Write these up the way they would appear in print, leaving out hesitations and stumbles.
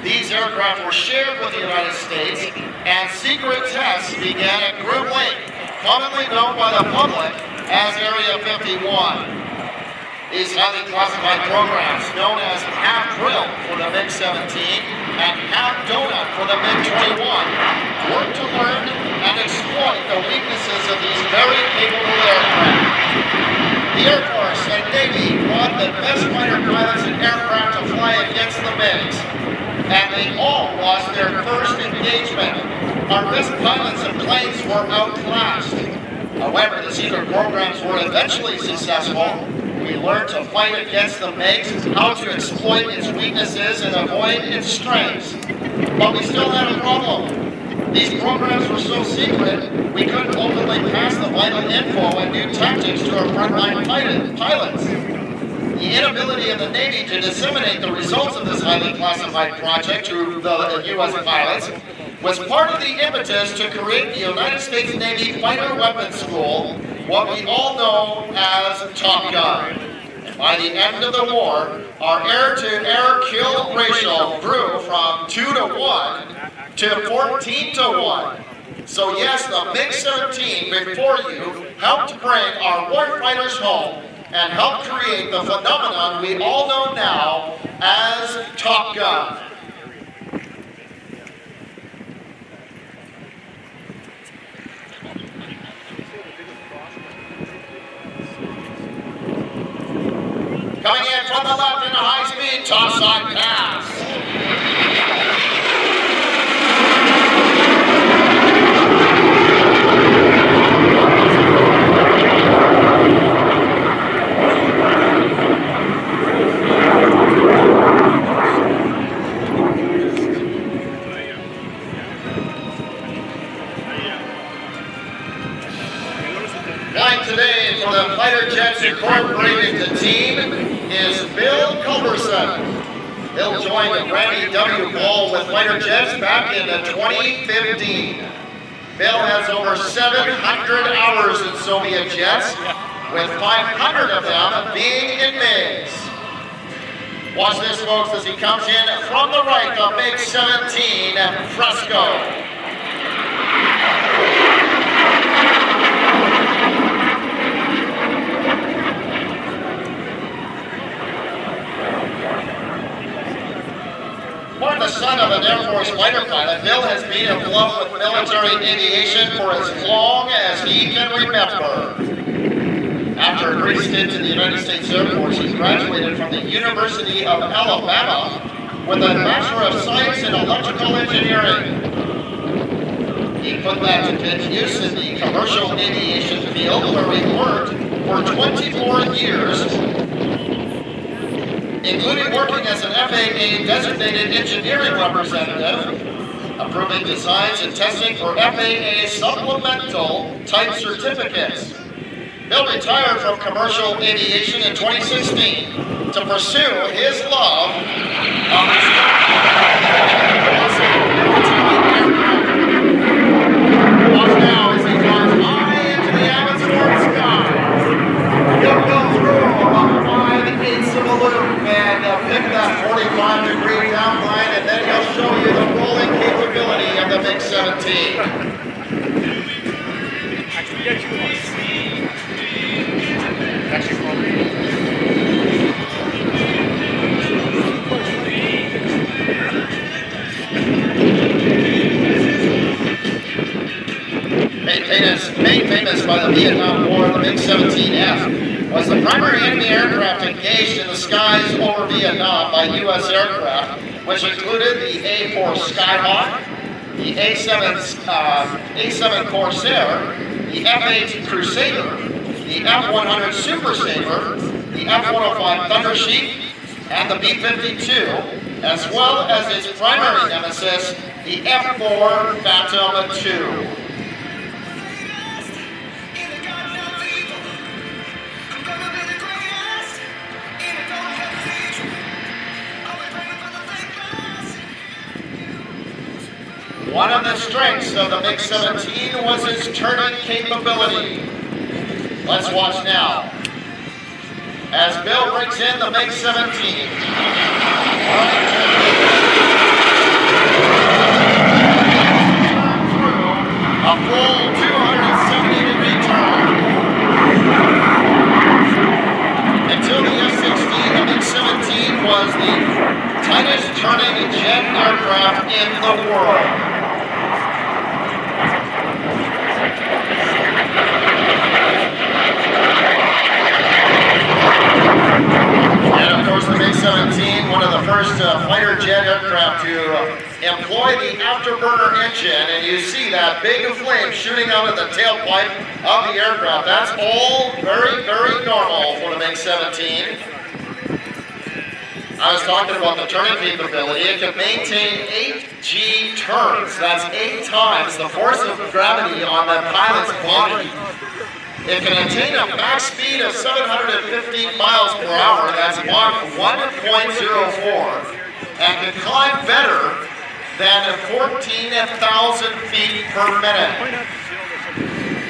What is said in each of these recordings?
These aircraft were shared with the United States, and secret tests began at Groom Lake, commonly known by the public as Area 51. These highly classified programs, known as half drill for the MiG-17 and half donut for the MiG-21, work to learn and exploit the weaknesses of these very capable aircraft. The Air Force and Navy want the best fighter pilots and aircraft to fly against the MiGs, and they all lost their first engagement. Our best pilots and planes were outclassed. However, the secret programs were eventually successful. We learned to fight against the MiGs, how to exploit its weaknesses and avoid its strengths. But we still had a problem. These programs were so secret, we couldn't openly pass the vital info and new tactics to our frontline pilots. The inability of the Navy to disseminate the results of this highly classified project to the U.S. pilots was part of the impetus to create the United States Navy Fighter Weapons School, what we all know as Top Gun. And by the end of the war, our air-to-air kill ratio grew from 2 to 1 to 14 to 1. So yes, the MiG-17 before you helped bring our warfighters home and helped create the phenomenon we all know now as Top Gun. Coming in from the left in a high-speed topside pass. Flying today for the Fighter Jets Incorporated team is Bill Culberson. Bill joined Randy W. Ball with Fighter Jets back in 2015. Bill has over 700 hours in Soviet jets, with 500 of them being in MiGs. Watch this, folks, as he comes in from the right, the MiG-17 Fresco. Born the son of an Air Force fighter pilot, Bill has been in love with military aviation for as long as he can remember. After a brief stint in the United States Air Force, he graduated from the University of Alabama with a Bachelor of Science in Electrical Engineering. He put that to good use in the commercial aviation field, where he worked for 24 years, including working as an FAA designated engineering representative, approving designs and testing for FAA supplemental type certificates. Bill retired from commercial aviation in 2016 to pursue his love of Watch now as he flies high into the Abbotsford sky. He'll go through about 5/8 of a loop and pick that 45-degree down line, and then he'll show you the rolling capability of the MiG-17. Made famous by the Vietnam War, the MiG-17F was the primary enemy aircraft engaged in the skies over Vietnam by U.S. aircraft, which included the A-4 Skyhawk, the A-7 Corsair, the F-8 Crusader, the F-100 Super Sabre, the F-105 Thundersheep, and the B-52, as well as its primary nemesis, the F-4 Phantom II. One of the strengths of the MiG-17 was its turning capability. Let's watch now as Bill brings in the MiG-17. returning jet aircraft in the world. And of course the MiG-17, one of the first fighter jet aircraft to employ the afterburner engine, and you see that big flame shooting out of the tailpipe of the aircraft. That's all very, very normal for the MiG-17. I was talking about the turning capability. It can maintain 8 G turns. That's 8 times the force of gravity on the pilot's body. It can attain a max speed of 715 miles per hour. That's Mach 1.04, and can climb better than 14,000 feet per minute.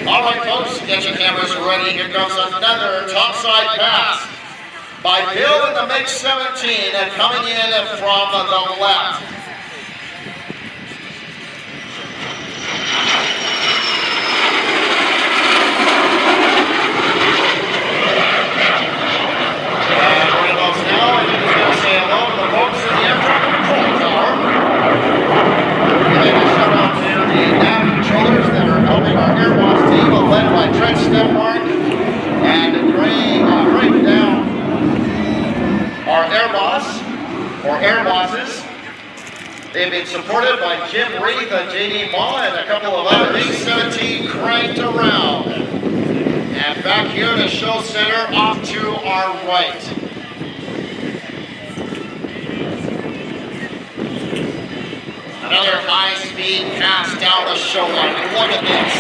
All right, folks, get your cameras ready. Here comes another topside pass by Bill in the MiG-17, and coming in from the left. And right about now, I'm just going to say hello to the folks in the aircraft control tower. Giving a shout out to the nav controllers that are helping our Airboss team, led by Trent Stepmark and bringing down our Airboss, or Airbosses. They've been supported by Jim Reith and J.D. Mall and a couple of other MiG-17 cranked around. And back here in the show center, off to our right. Another high-speed pass down the show line. Look at this.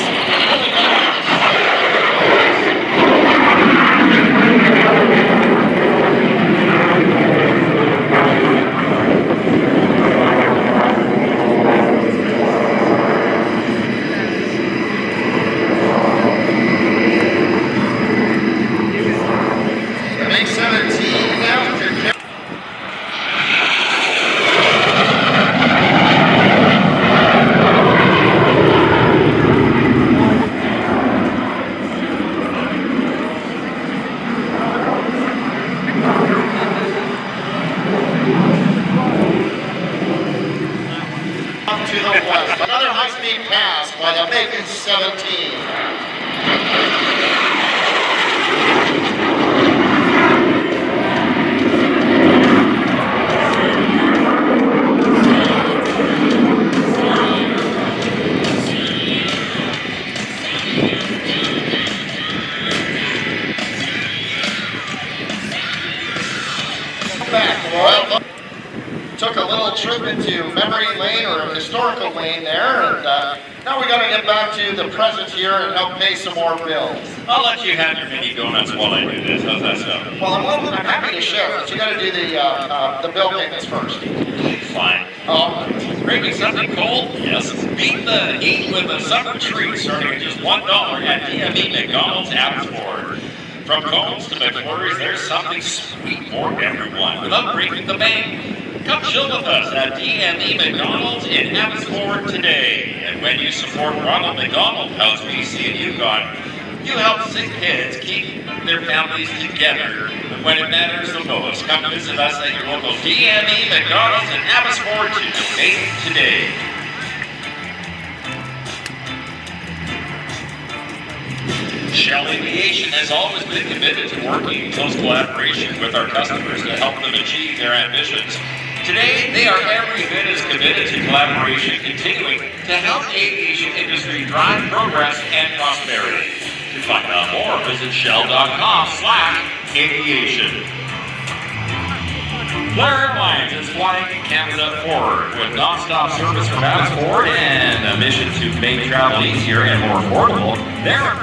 To the west, another high-speed pass by the MiG-17. Back, well, took a little trip into memory lane or historical lane there, and now we got to get back to the present here and help pay some more bills. I'll let you have your mini donuts while I do this. How's that sound? Well, I'm happy to share, but you got to do the bill payments first. Fine. All right. Craving something cold? Yes. Beat the heat with a summer treat starting at just $1 at DME McDonald's Abbotsford. From cones to McFlurries, there's something sweet for everyone without breaking the bank. Come chill with us at DME McDonald's in Abbotsford today. And when you support Ronald McDonald House BC in Yukon, you help sick kids keep their families together when it matters the most. Come visit us at your local DME McDonald's in Abbotsford to donate today. Shell Aviation has always been committed to working in close collaboration with our customers to help them achieve their ambitions. Today, they are every bit as committed to collaboration, continuing to help the aviation industry drive progress and prosperity. To find out more, visit shell.com/aviation. Blair Airlines is flying Canada forward with non-stop service from Abbotsford and a mission to make travel easier and more affordable. They're